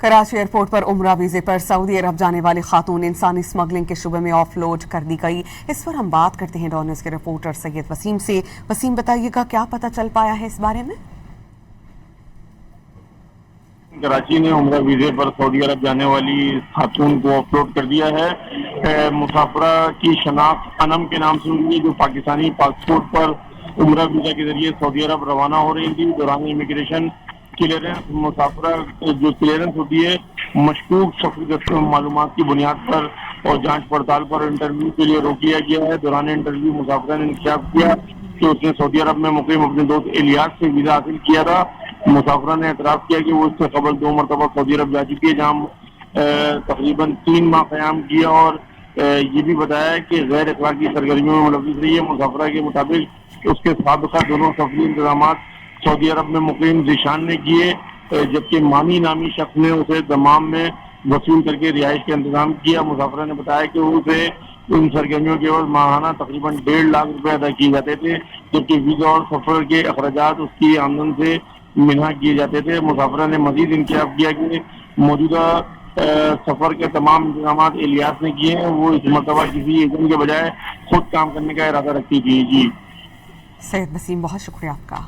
Karachi airport پر عمرہ ویزے پر سعودی عرب جانے والی خاتون انسانی اسمگلنگ کے شبے میں آف لوڈ کر دی گئی۔ اس پر ہم بات کرتے ہیں ڈان نیوز کے رپورٹر سید وسیم سے۔ وسیم، بتائیے گا کیا پتہ چل پایا ہے اس بارے میں؟ کراچی نے عمرہ ویزے پر سعودی عرب جانے والی خاتون کو آف لوڈ کر دیا ہے۔ مسافرہ کی شناخت انم کے نام سے ہوئی ہے، جو پاکستانی پاسپورٹ پر عمرہ ویزا کے ذریعے سعودی عرب روانہ ہو رہی تھی۔ دوران امیگریشن کلیئرنس مسافرہ جو کلیئرنس ہوتی ہے مشکوک سفری معلومات کی بنیاد پر اور جانچ پڑتال پر انٹرویو کے لیے روک لیا گیا ہے۔ دوران انٹرویو مسافرہ نے انکشاف کیا کہ اس نے سعودی عرب میں مقیم اپنے دوست الیاس سے ویزا حاصل کیا تھا۔ مسافرہ نے اعتراف کیا کہ وہ اس سے قبل 2 مرتبہ سعودی عرب جا چکی ہے، جہاں تقریباً 3 ماہ قیام کیا، اور یہ بھی بتایا کہ غیر اخلاقی سرگرمیوں میں ملوث رہی ہے۔ مسافرہ کے مطابق اس کے سابقہ دونوں سفری انتظامات سعودی عرب میں مقیم ذیشان نے کیے، جبکہ مانی نامی شخص نے اسے دمام میں وصول کر کے رہائش کا انتظام کیا۔ مسافرہ نے بتایا کہ اسے ان سرگرمیوں کے عوض ماہانہ تقریباً 1.5 لاکھ روپے ادا کیے جاتے تھے، جبکہ ویزا اور سفر کے اخراجات اس کی آمدن سے منہا کیے جاتے تھے۔ مسافرہ نے مزید انکشاف کیا کہ موجودہ سفر کے تمام انتظامات الیاس نے کیے ہیں۔ وہ اس مرتبہ کسی ایجنٹ کے بجائے خود کام کرنے کا ارادہ رکھتی تھی۔ جی سید وسیم، بہت شکریہ آپ کا۔